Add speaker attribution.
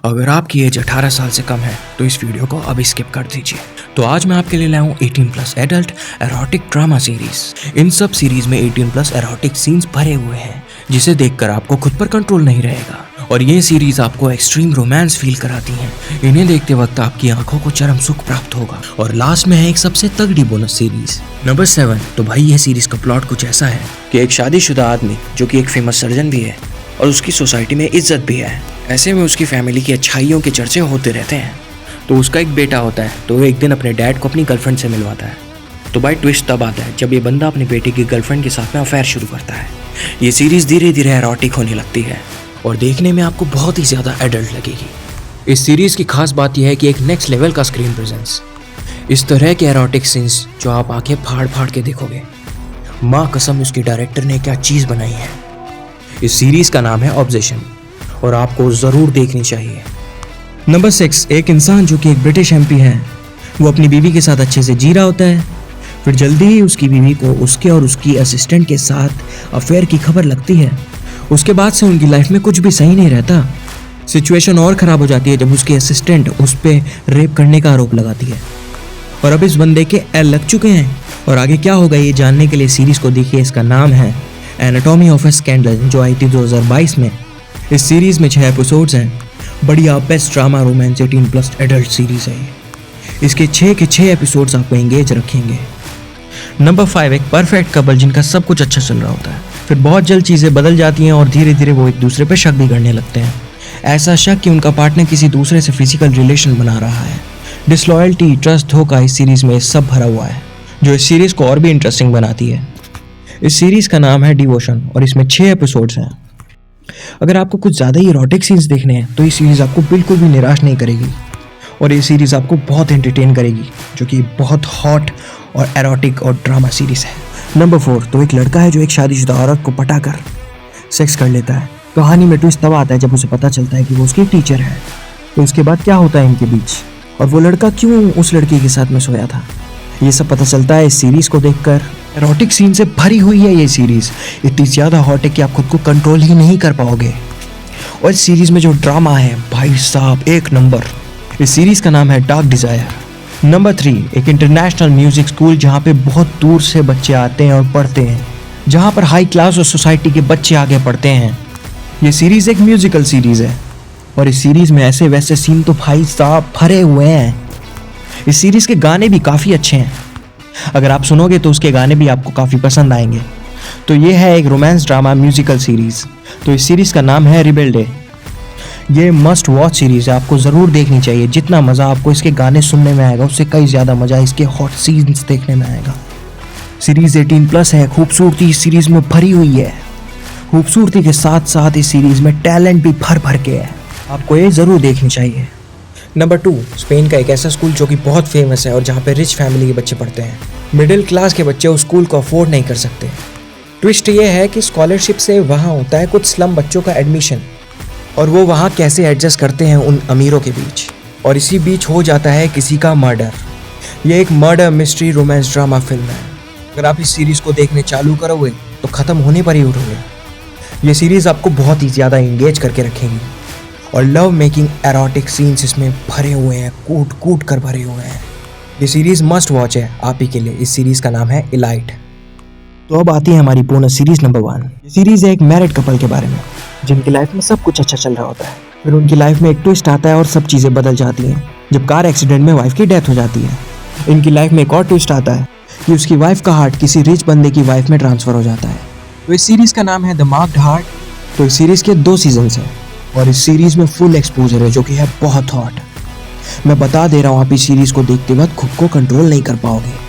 Speaker 1: अगर आपकी एज 18 साल से कम है तो इस वीडियो को अभी स्किप कर दीजिए। तो आज मैं आपके लिए लाया हूँ 18+ एडल्ट एरोटिक ड्रामा सीरीज। इन सब सीरीज में 18+ एरोटिक सीन्स भरे हुए हैं जिसे देखकर आपको खुद पर कंट्रोल नहीं रहेगा और ये सीरीज आपको एक्सट्रीम रोमांस फील कराती हैं। इन्हें देखते वक्त आपकी आंखों को चरम सुख प्राप्त होगा। और लास्ट में है एक सबसे तगड़ी बोनस सीरीज नंबर 7। तो भाई ये सीरीज का प्लॉट कुछ ऐसा है कि एक शादीशुदा आदमी जो कि एक फेमस सर्जन भी है और उसकी सोसाइटी में इज्जत भी है, ऐसे में उसकी फैमिली की अच्छाइयों के चर्चे होते रहते हैं। तो उसका एक बेटा होता है, तो वो एक दिन अपने डैड को अपनी गर्लफ्रेंड से मिलवाता है। तो भाई ट्विस्ट तब आता है जब ये बंदा अपने बेटे की गर्लफ्रेंड के साथ में अफेयर शुरू करता है। ये सीरीज धीरे धीरे एरोटिक होने लगती है और देखने में आपको बहुत ही ज़्यादा एडल्ट लगेगी। इस सीरीज की खास बात यह है कि एक नेक्स्ट लेवल का स्क्रीन प्रेजेंस। इस तरह के एरोटिक सीन्स जो आप आंखें फाड़ फाड़ के देखोगे, माँ कसम उसके डायरेक्टर ने क्या चीज़ बनाई है। इस सीरीज का नाम है ऑब्जेशन और आपको ज़रूर देखनी चाहिए।
Speaker 2: नंबर 6। एक इंसान जो कि एक ब्रिटिश एमपी है, वो अपनी बीवी के साथ अच्छे से जी रहा होता है। फिर जल्दी ही उसकी बीवी को उसके और उसकी असिस्टेंट के साथ अफेयर की खबर लगती है। उसके बाद से उनकी लाइफ में कुछ भी सही नहीं रहता। सिचुएशन और ख़राब हो जाती है जब उसकी असिस्टेंट उस पर रेप करने का आरोप लगाती है और अब इस बंदे के एल लग चुके हैं। और आगे क्या होगा ये जानने के लिए सीरीज़ को देखिए। इसका नाम है एनाटॉमी ऑफ ए स्कैंडल जो आई थी 2022 में। इस सीरीज़ में 6 एपिसोड्स हैं। बढ़िया best drama romance 18+ adult series है। इसके 6 के 6 एपिसोड्स आपको एंगेज रखेंगे। नंबर 5। एक परफेक्ट कपल जिनका सब कुछ अच्छा चल रहा होता है, फिर बहुत जल्द चीज़ें बदल जाती हैं और धीरे धीरे वो एक दूसरे पर शक भी करने लगते हैं। ऐसा शक कि उनका पार्टनर किसी दूसरे से फिजिकल रिलेशन बना रहा है। डिसलॉयल्टी, ट्रस्ट, धोखा, इस सीरीज़ में सब भरा हुआ है जो इस सीरीज़ को और भी इंटरेस्टिंग बनाती है। इस सीरीज़ का नाम है डिवोशन और इसमें 6 एपिसोड्स हैं। अगर आपको कुछ ज़्यादा ही एरोटिक सीन्स देखने हैं तो ये सीरीज़ आपको बिल्कुल भी निराश नहीं करेगी और ये सीरीज़ आपको बहुत एंटरटेन करेगी, जो कि बहुत हॉट और एरोटिक और ड्रामा सीरीज़ है। नंबर 4। तो एक लड़का है जो एक शादीशुदा औरत को पटाकर सेक्स कर लेता है। कहानी में ट्विस्ट तब आता है जब उसे पता चलता है कि वो उसकी टीचर है। तो उसके बाद क्या होता है इनके बीच और वो लड़का क्यों उस लड़की के साथ में सोया था, ये सब पता चलता है इस सीरीज़ को देखकर। एरोटिक सीन से भरी हुई है ये सीरीज़, इतनी ज़्यादा हॉट है कि आप खुद को कंट्रोल ही नहीं कर पाओगे। और इस सीरीज़ में जो ड्रामा है भाई साहब एक नंबर। इस सीरीज़ का नाम है डार्क डिज़ायर। नंबर 3। एक इंटरनेशनल म्यूज़िक स्कूल जहाँ पे बहुत दूर से बच्चे आते हैं और पढ़ते हैं, जहाँ पर हाई क्लास और सोसाइटी के बच्चे आगे पढ़ते हैं। ये सीरीज़ एक म्यूज़िकल सीरीज़ है और इस सीरीज़ में ऐसे वैसे सीन तो भाई साहब भरे हुए हैं। इस सीरीज़ के गाने भी काफ़ी अच्छे हैं, अगर आप सुनोगे तो उसके गाने भी आपको काफ़ी पसंद आएंगे। तो ये है एक रोमांस ड्रामा म्यूज़िकल सीरीज़। तो इस सीरीज़ का नाम है रिबेल डे। ये मस्ट वॉच सीरीज़ है, आपको ज़रूर देखनी चाहिए। जितना मज़ा आपको इसके गाने सुनने में आएगा उससे कई ज़्यादा मज़ा इसके हॉट सीन्स देखने में आएगा। सीरीज़ 18+ है। खूबसूरती इस सीरीज़ में भरी हुई है। खूबसूरती के साथ साथ इस सीरीज़ में टैलेंट भी भर भर के है, आपको ये ज़रूर देखनी चाहिए। नंबर 2। स्पेन का एक ऐसा स्कूल जो कि बहुत फेमस है और जहाँ पे रिच फैमिली के बच्चे पढ़ते हैं। मिडिल क्लास के बच्चे उस स्कूल को अफोर्ड नहीं कर सकते। ट्विस्ट ये है कि स्कॉलरशिप से वहाँ होता है कुछ स्लम बच्चों का एडमिशन और वो वहाँ कैसे एडजस्ट करते हैं उन अमीरों के बीच, और इसी बीच हो जाता है किसी का मर्डर। ये एक murder mystery romance drama film है। अगर आप इस सीरीज़ को देखने चालू करोगे तो ख़त्म होने पर ही उठोगे। ये सीरीज़ आपको बहुत ही ज़्यादा इंगेज करके रखेगी और लव मेकिंग एरोटिक सीन्स इसमें भरे हुए हैं, कूट कूट कर भरे हुए हैं। ये सीरीज़ मस्ट वॉच है आप ही के लिए। इस सीरीज़ का नाम है इलाइट। तो अब आती है हमारी बोनस सीरीज़ नंबर 1। ये सीरीज़ है एक मैरिड कपल के बारे में जिनकी लाइफ में सब कुछ अच्छा चल रहा होता है। फिर उनकी लाइफ में एक ट्विस्ट आता है और सब चीज़ें बदल जाती हैं जब कार एक्सीडेंट में वाइफ की डेथ हो जाती है। इनकी लाइफ में एक और ट्विस्ट आता है कि उसकी वाइफ का हार्ट किसी रिच बंदे की वाइफ में ट्रांसफ़र हो जाता है। तो इस सीरीज़ का नाम है द मार्क्ड हार्ट। तो इस सीरीज़ के 2 सीजन्स हैं और इस सीरीज़ में फुल एक्सपोजर है जो कि है बहुत हॉट। मैं बता दे रहा हूँ, आप इस सीरीज़ को देखते वक्त खुद को कंट्रोल नहीं कर पाओगे।